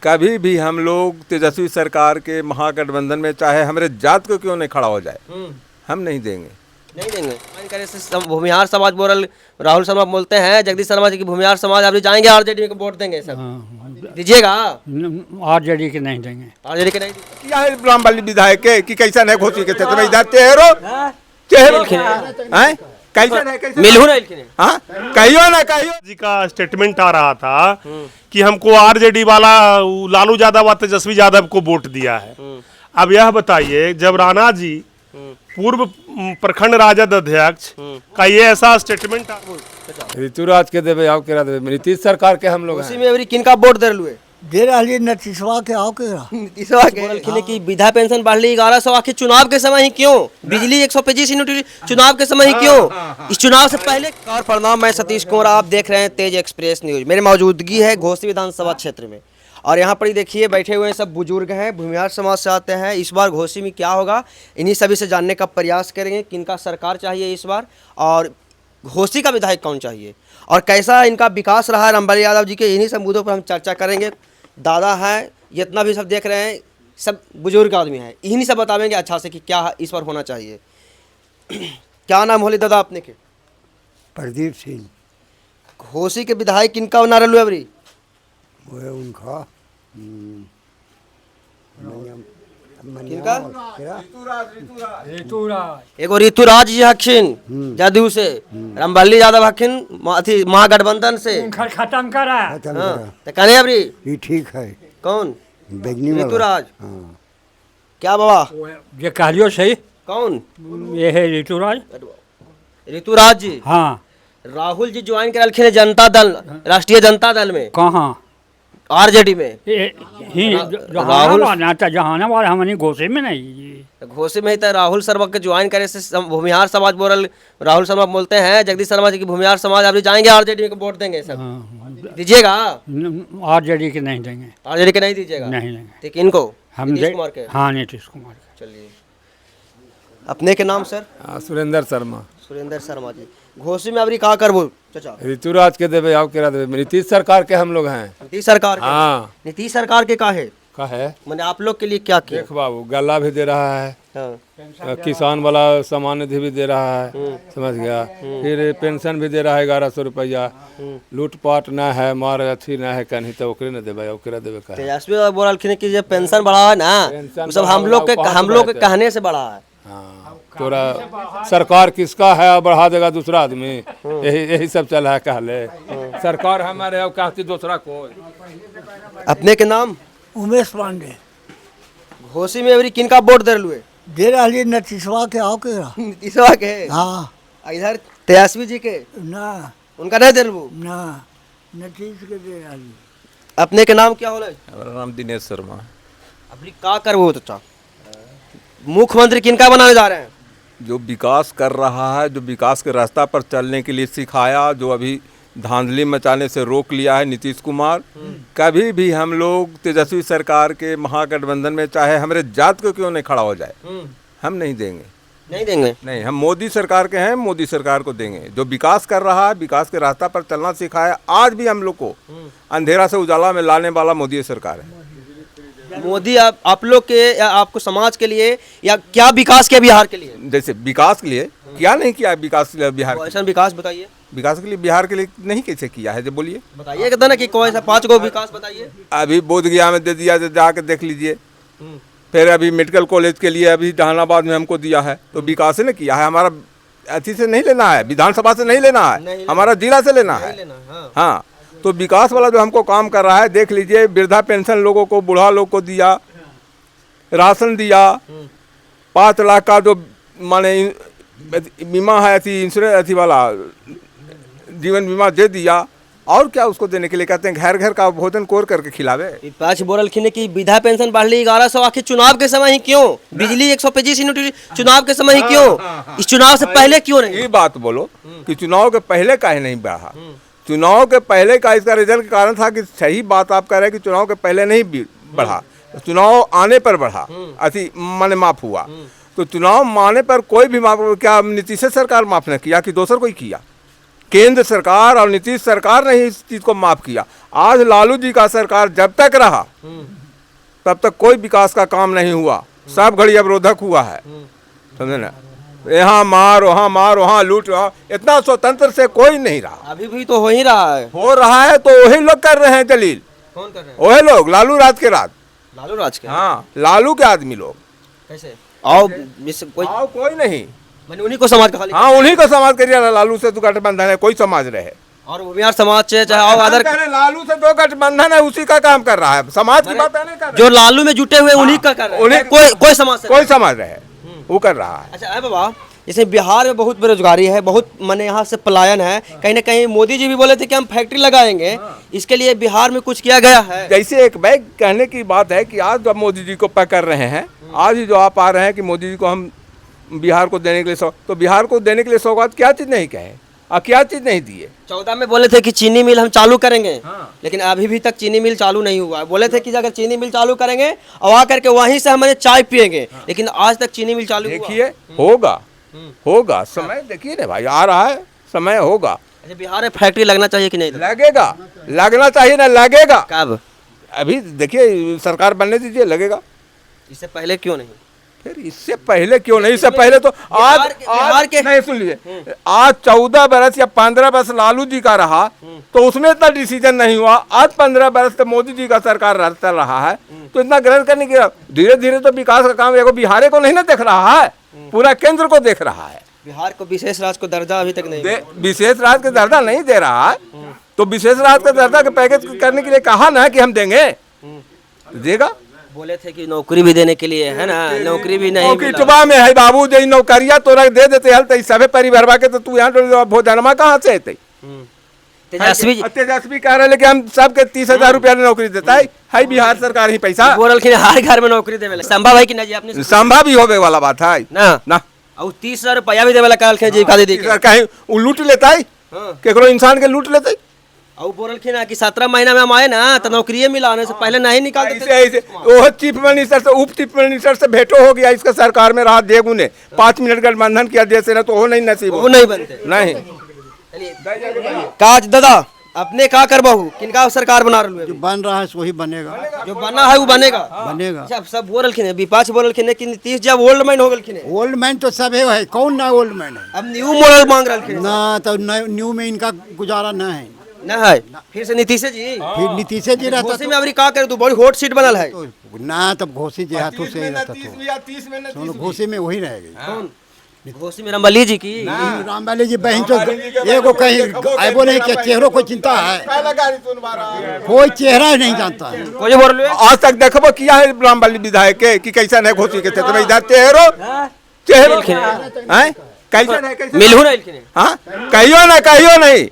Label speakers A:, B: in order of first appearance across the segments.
A: कभी भी हम लोग तेजस्वी सरकार के महागठबंधन में चाहे हमारे जात को क्यों नहीं खड़ा हो जाए, हम नहीं देंगे।
B: नहीं देंगे। भूमिहार समाज बोल, राहुल शर्मा बोलते हैं जगदीश शर्मा जी की भूमिहार समाज अभी जाएंगे आरजेडी को वोट देंगे सब। दीजिएगा?
C: आरजेडी के नहीं देंगे।
B: आरजेडी के नहीं
A: क्या है रामबली विधायक के कि कैसा है घोषी के क्षेत्र में इधर चेहरो हैं कैसा है
B: मिलू ना
A: हाँ कहियो ना कहियो
D: जी का स्टेटमेंट आ रहा था कि हमको आरजेडी वाला लालू यादव व तेजस्वी यादव को वोट दिया है। अब यह बताइए, जब राणा जी पूर्व प्रखंड राजद अध्यक्ष का ये ऐसा स्टेटमेंट
A: ऋतुराज के देवे आओ केरा देवे नीतीश सरकार के हम लोग
B: उसी में अभी किनका वोट दे लुए
E: दे रही नीतीशवा के आओ के
B: नीतीशवा के की विधा पेंशन बढ़ ली 1100 आखिर चुनाव के समय ही क्यों, बिजली 125 यूनिट चुनाव के समय ही क्यों, इस चुनाव से पहले। और प्रणाम, मैं सतीश कुमार, आप देख रहे हैं तेज एक्सप्रेस न्यूज। मेरी मौजूदगी है घोसी विधानसभा क्षेत्र में और यहाँ पर ही देखिए बैठे हुए सब बुजुर्ग हैं, भूमिहार समाज से आते हैं। इस बार घोसी में क्या होगा इन्हीं सभी से जानने का प्रयास करेंगे, किनका सरकार चाहिए इस बार और घोसी का विधायक कौन चाहिए और कैसा इनका विकास रहा है रामबली यादव जी के। इन्हीं सब मुद्दों पर हम चर्चा करेंगे। दादा हैं, जितना भी सब देख रहे हैं सब बुजुर्ग आदमी हैं, इन्हीं सब बताएंगे अच्छा से कि क्या इस बार होना चाहिए। क्या नाम होली दादा अपने के?
E: प्रदीप सिंह।
B: घोसी के विधायक किनका बना रहे अबरी?
E: वो है उनका
B: किनका?
C: ऋतुराज।
B: एगो ऋतुराज जी हखिन जदयू से, रामबली यादव हखिन अथी महागठबंधन से।
C: खत्म करा।
B: हाँ, तो कने अबरी
E: ये ठीक है।
B: कौन?
E: बेगनी वाला।
B: ऋतुराज।
E: हाँ।
B: क्या बाबा
C: ये कहलियो सही।
B: कौन?
C: ये है ऋतुराज।
B: ऋतुराज जी।
C: हाँ।
B: राहुल जी ज्वाइन करलखिन जनता दल, राष्ट्रीय जनता दल में।
C: कहाँ?
B: आरजेडी में।
C: राहुल जहानाबाद हमनी घोषे में नहीं।
B: घोषी में ही तो राहुल शर्मा के ज्वाइन करे से भूमिहार समाज बोल, राहुल शर्मा बोलते हैं जगदीश शर्मा जी की भूमिहार समाज अभी जाएंगे आरजेडी को वोट देंगे सब। दीजिएगा?
C: आरजेडी के नहीं देंगे।
B: आरजेडी के नहीं दीजिएगा?
C: नहीं देंगे।
B: ठीक, इनको
C: हम
B: नीतीश कुमार के।
C: हाँ, नीतीश कुमार के।
B: चलिए, अपने के नाम सर?
A: सुरेंद्र शर्मा।
B: सुरेंद्र शर्मा जी। घोसी में अभी कहा करबो चाचा?
A: ऋतुराज के देवे आओ केरा देवे नीतीश सरकार के हम लोग हैं।
B: नीतीश सरकार के?
A: हाँ।
B: नीतीश सरकार के का है
A: मैंने
B: आप लोग के लिए क्या किया?
A: देख बाबू गला भी दे रहा है,
B: हाँ।
A: किसान वाला सामान निधि भी दे रहा है, समझ गया, फिर पेंशन भी दे रहा है 1100 रुपया। लूटपाट ना है, मार अथी ना है, कहीं तो ओकरे न देवे ओकरा देवे का।
B: तेजस्वी बोलखिन कि जो पेंशन बढ़ा है ना सब हम लोग के कहने से बढ़ा है।
A: हाँ, तोरा सरकार किसका है और बढ़ा देगा दूसरा आदमी, यही सब चल है कहले। सरकार हमारे अब कहती दूसरा कोई।
B: अपने के नाम?
E: उमेश पांडे।
B: घोसी में अभी किनका वोट दे लुए?
E: दे रही नीतीशवा के आओ के
B: नीतीशवा के?
E: हाँ।
B: इधर तेजस्वी जी के
E: ना
B: उनका नहीं दे लू
E: ना नीतीश के दे रही।
B: अपने के नाम क्या होला?
A: मेरा नाम दिनेश शर्मा।
B: अभी का करबो चाचा? मुख्यमंत्री किनका बनाने जा रहे हैं?
A: जो विकास कर रहा है, जो विकास के रास्ता पर चलने के लिए सिखाया, जो अभी धांधली मचाने से रोक लिया है नीतीश कुमार। कभी भी हम लोग तेजस्वी सरकार के महागठबंधन में चाहे हमारे जात को क्यों नहीं खड़ा हो जाए, हम नहीं देंगे।
B: नहीं देंगे?
A: नहीं, हम मोदी सरकार के हैं, मोदी सरकार को देंगे। जो विकास कर रहा है, विकास के रास्ता पर चलना सिखाया, आज भी हम लोग को अंधेरा से उजाला में लाने वाला मोदी सरकार है।
B: मोदी आप लोग के या आपको समाज के लिए या क्या विकास किया बिहार के लिए?
A: जैसे विकास के लिए क्या नहीं किया, विकास के लिए बिहार,
B: ऐसा विकास बताइए।
A: विकास के लिए बिहार के लिए नहीं कैसे किया है, जो बोलिए
B: बताइए कहता ना कि कोई सा 5 गो विकास बताइए।
A: अभी बोध गया में दे दिया, जाके देख लीजिए। फिर अभी मेडिकल कॉलेज के लिए अभी जहानाबाद में हमको दिया है, तो विकास ने किया है। हमारा अथी से नहीं लेना है, विधानसभा से नहीं लेना है, हमारा जिला से लेना है। हाँ, तो विकास वाला जो हमको काम कर रहा है, देख लीजिए, वृद्धा पेंशन लोगों को, बूढ़ा लोग को दिया, राशन दिया, 5 लाख का जो माने बीमा है, अथी इंश्योरेंस अथी वाला जीवन बीमा दे दिया। और क्या उसको देने के लिए कहते हैं, घर घर का भोजन कोर करके खिलावे।
B: पाँच बोलखिन की विधा पेंशन बढ़ ली 1100 आखिर चुनाव के समय ही क्यों, बिजली 125 यूनिट चुनाव के समय ही क्यों, इस चुनाव से पहले क्यों नहीं?
A: ये बात बोलो कि चुनाव के पहले काहे नहीं बढ़ा। चुनाव के पहले का इसका रिजल्ट के कारण था कि सही बात आप कह रहे हैं कि चुनाव के पहले नहीं बढ़ा, चुनाव आने पर बढ़ा, अति माने माफ हुआ। तो चुनाव माने पर कोई भी माफ, क्या नीतीश सरकार माफ न किया कि दूसर कोई किया? केंद्र सरकार और नीतीश सरकार ने ही इस चीज को माफ किया। आज लालू जी का सरकार जब तक रहा तब तक कोई विकास का काम नहीं हुआ, सब घड़ी अवरोधक हुआ है, समझे ना। यहाँ मार वहाँ लूट, इतना स्वतंत्र से कोई नहीं रहा।
B: अभी भी तो हो ही रहा है।
A: हो रहा है तो वही लोग कर रहे हैं जलील,
B: कौन कर रहे हैं?
A: वही लोग लालू राज के राज।
B: लालू राज के?
A: हाँ, लालू के आदमी लोग।
B: कैसे? आओ कोई
A: आओ कोई नहीं,
B: मैंने उन्हीं को समाज का खाली।
A: हाँ उन्हीं को समाज करिए। लालू से तो गठबंधन है, कोई समाज रहे
B: और भूमिहार समाज चाहे आओ अदर,
A: लालू से जो गठबंधन है उसी का काम कर रहा है, समाज की बात नहीं कर रहा
B: जो लालू में जुटे हुए उन्हीं का कर रहे हैं।
A: उन्हीं-
B: कोई समाज से
A: कोई समाज रहे वो कर रहा है।
B: अच्छा है बाबा, जैसे बिहार में बहुत बेरोजगारी है, बहुत माने यहाँ से पलायन है, कहीं ना कहीं मोदी जी भी बोले थे कि हम फैक्ट्री लगाएंगे, इसके लिए बिहार में कुछ किया गया है?
A: जैसे एक बैग कहने की बात है कि आज जब मोदी जी को पकड़ रहे हैं, आज ही जो आप आ रहे हैं कि मोदी जी को हम बिहार को देने के लिए तो बिहार को देने के लिए सौगात क्या चीज नहीं कहे और क्या चीज नहीं दिए।
B: 14 में बोले थे कि चीनी मिल हम चालू करेंगे, लेकिन अभी भी तक चीनी मिल चालू नहीं हुआ। बोले थे कि अगर चीनी मिल चालू करेंगे और आ करके वहीं से हमारे चाय पियेंगे, लेकिन आज तक चीनी मिल चालू हुआ?
A: देखिए होगा समय, देखिए ना भाई, आ रहा है समय, होगा।
B: अच्छा, बिहार में फैक्ट्री लगना चाहिए कि नहीं?
A: लगेगा, लगना चाहिए ना, लगेगा।
B: कब?
A: अभी देखिए सरकार बनने दीजिए, लगेगा।
B: इससे पहले क्यों नहीं?
A: फिर इससे पहले क्यों नहीं? इससे पहले तो
B: बिहार के
A: नहीं, सुन लीजिए, आज 14 बरस या 15 बरस लालू जी का रहा तो उसमें इतना डिसीजन नहीं हुआ। आज 15 बरस से मोदी जी का सरकार चल रहा है तो इतना ग्रहण करने की धीरे धीरे तो विकास का काम एगो बिहार को नहीं ना देख रहा है, पूरा केंद्र को देख रहा है।
B: बिहार को विशेष राज्य को दर्जा अभी तक नहीं
A: विशेष राज्य का दर्जा नहीं दे रहा है, तो विशेष राज्य का दर्जा के पैकेज करने के लिए कहा ना कि हम देंगे, देगा।
B: बोले थे कि नौकरी भी देने के लिए, है ना, नौकरी भी नहीं मिला।
A: किटवा में है बाबू, जो नौकरिया तोरा दे देते हल तो सबे परिवार के, तो तू यहाँ भोजनमा कहाँ से अते? तेजस्वी कह रहे कि हम सबके 30,000 रुपया नौकरी देता है बिहार सरकार ही पैसा
B: बोल रहे हर घर में नौकरी देवे संभव है कि नहीं? आपने
A: संभव भी होवे वाला बात है ना।
B: और 30,000 रुपया भी देवे कहल जीविका दीदी
A: कहीं वो लूट लेता है, केकरो इंसान के लूट लेता है।
B: और बोल रहे कि 17 महीना में हम आए ना तो नौकरी मिला, से पहले नहीं निकाल देते।
A: ऐसे वो चीफ मिनिस्टर से उप चीफ मिनिस्टर से भेंटो हो गया, इसका सरकार में रहा देगू ने 5 मिनट गठबंधन किया जैसे ना, तो वो नहीं नसीब,
B: वो नहीं बनते
A: नहीं।
B: काज दादा अपने का कर बहू किनका सरकार बना रहे
E: जो बन रहा है वही बनेगा,
B: जो बना है वो बनेगा।
E: बनेगा।
B: अच्छा, सब बोल रखिन है, विपक्ष बोल रखिन है कि नीतीश जब ओल्ड मैन हो गलखिन है।
E: ओल्ड मैन तो सब है, कौन ना ओल्ड मैन है?
B: अब न्यू मॉडल मांग रखिन
E: ना, तो न्यू में इनका गुजारा न है।
B: ना है, फिर से नीतीश जी,
E: फिर नीतीश जी रहता
B: घोसी में अभी का करे तो बड़ी हॉट सीट बनल है
E: तो ना, तब घोसी जी हाथों से रहता तो घोसी में वही रहेगी।
B: कौन? घोसी में रंबली जी की
E: रामबाली जी बहन तो एगो कहीं आएबो नहीं के चेहरों को चिंता है, कोई चेहरा नहीं जानता है।
B: कोई बोल रहे
A: आज तक देखबो किया है रामबली विधायक के कि कैसा है घोसी के क्षेत्र में, इधर चेहरो हैं कैसा है, कैसा
B: मिलहु नहीं लिखने।
A: हाँ कहियो नहीं।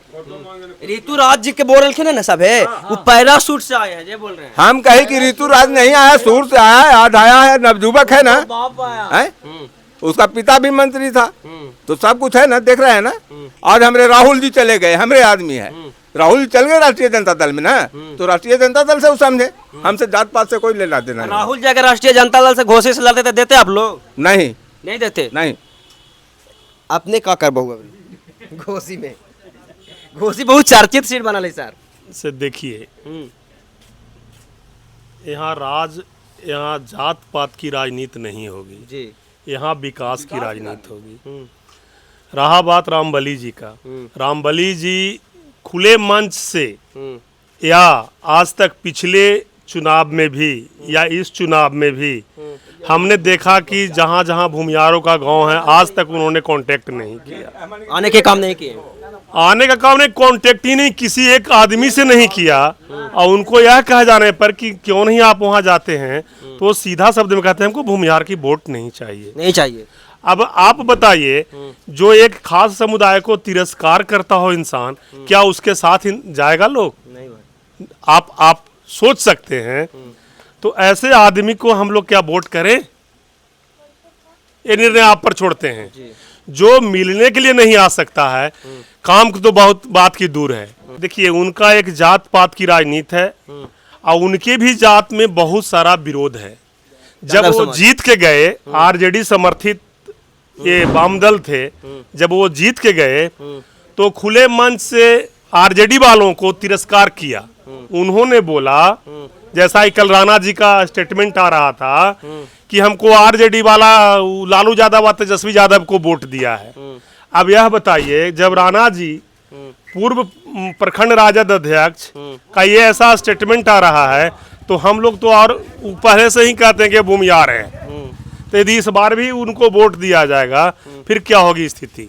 B: ऋतु राज जी के बोल रखे ना सब है, वो पैराशूट से आए हैं ये बोल रहे हैं।
A: हम कहे कि ऋतु राज नहीं आया, सूर से आया है, आज आया है, नवजुवक है ना, है उसका पिता भी मंत्री था, तो सब कुछ है ना, देख रहे हैं ना। आज हमारे राहुल जी चले गए, हमारे आदमी है, राहुल जी चल गए राष्ट्रीय जनता दल में ना, तो राष्ट्रीय जनता दल से वो समझे, हमसे जात पात से कोई लेना देना नहीं।
B: राहुल जी अगर राष्ट्रीय जनता दल से घोषी से लड़ते देते आप लोग?
A: नहीं
B: देते।
A: नहीं।
B: आपने का कर बहु घोसी में? घोसी बहुत चर्चित सीट बना ले सर
D: से। देखिए यहाँ जात पात की राजनीति नहीं होगी
B: जी,
D: यहाँ विकास की राजनीति होगी। रहा बात रामबली जी का, रामबली जी खुले मंच से या आज तक पिछले चुनाव में भी या इस चुनाव में भी हमने देखा कि जहाँ जहाँ भूमियारों का गांव है आज तक उन्होंने कांटेक्ट नहीं किया,
B: आने के काम नहीं किए,
D: आने का काम नहीं, कांटेक्ट ही नहीं किसी एक आदमी से नहीं किया। और उनको यह कहा जाने पर कि क्यों नहीं आप वहां जाते हैं, तो वो सीधा शब्द में कहते हैं हमको भूमिहार की वोट नहीं चाहिए। अब आप बताइए, जो एक खास समुदाय को तिरस्कार करता हो इंसान, क्या उसके साथ जाएगा लोग?
B: नहीं।
D: आप सोच सकते हैं। तो ऐसे आदमी को हम लोग क्या वोट करें, ये निर्णय आप पर छोड़ते हैं। जो मिलने के लिए नहीं आ सकता है, काम तो बहुत बात की दूर है। देखिए उनका एक जात पात की राजनीति है और उनके भी जात में बहुत सारा विरोध है। जब वो जीत के गए, आरजेडी समर्थित ये वाम दल थे, जब वो जीत के गए तो खुले मंच से आरजेडी वालों को तिरस्कार किया। उन्होंने बोला, जैसा ही कल राणा जी का स्टेटमेंट आ रहा था कि हमको आरजेडी वाला लालू यादव और तेजस्वी यादव को वोट दिया है। अब यह बताइए, जब राणा जी पूर्व प्रखंड राजद अध्यक्ष का ये ऐसा स्टेटमेंट आ रहा है, तो हम लोग तो और पहले से ही कहते हैं कि भूमियार हैं। तो यदि इस बार भी उनको वोट दिया जाएगा, फिर क्या होगी स्थिति?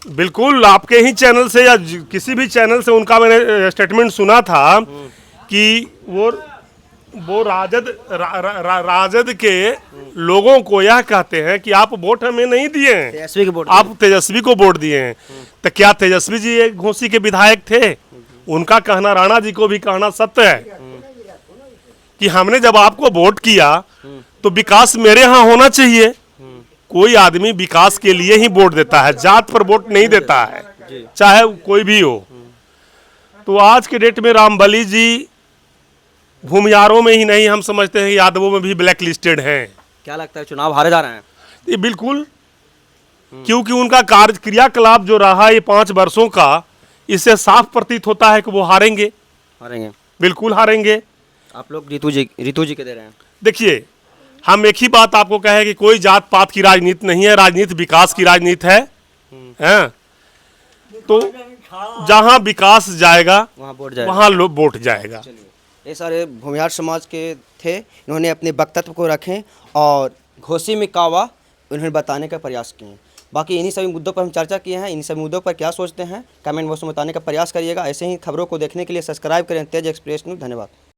D: बिल्कुल आपके ही चैनल से या किसी भी चैनल से उनका मैंने स्टेटमेंट सुना था कि वो राजद के लोगों को यह कहते हैं कि आप वोट हमें नहीं दिए हैं,
B: तेजस्वी के वोट
D: आप तेजस्वी को वोट दिए हैं। तो क्या तेजस्वी जी एक घोसी के विधायक थे? उनका कहना, राणा जी को भी कहना सत्य है कि हमने जब आपको वोट किया तो विकास मेरे यहाँ होना चाहिए। कोई आदमी विकास के लिए ही वोट देता है, जात पर वोट नहीं देता है, चाहे कोई भी हो। तो आज के डेट में रामबली जी भूमियारों में ही नहीं, हम समझते हैं यादवों में भी ब्लैक लिस्टेड हैं।
B: क्या लगता है चुनाव हारे जा रहे हैं?
D: ये बिल्कुल, क्योंकि उनका कार्य क्रियाकलाप जो रहा ये 5 वर्षों का, इससे साफ प्रतीत होता है कि वो हारेंगे, बिल्कुल हारेंगे।
B: आप लोग रितु जी के दे रहे हैं?
D: देखिए, हम एक ही बात आपको कहें कि कोई जात पात की राजनीति नहीं है, राजनीति विकास की राजनीति है। तो जहां विकास जाएगा वहां लोग वोट जाएगा।
B: ये सारे भूमिहार समाज के थे, इन्होंने अपने वक्तव्य को रखें और घोसी में कावा उन्होंने बताने का प्रयास किए। बाकी इन्हीं सभी मुद्दों पर हम चर्चा किए हैं। इन्हीं सभी मुद्दों पर क्या सोचते हैं कमेंट बॉक्स में बताने का प्रयास करिएगा। ऐसे ही खबरों को देखने के लिए सब्सक्राइब करें तेज एक्सप्रेस न्यूज़। धन्यवाद।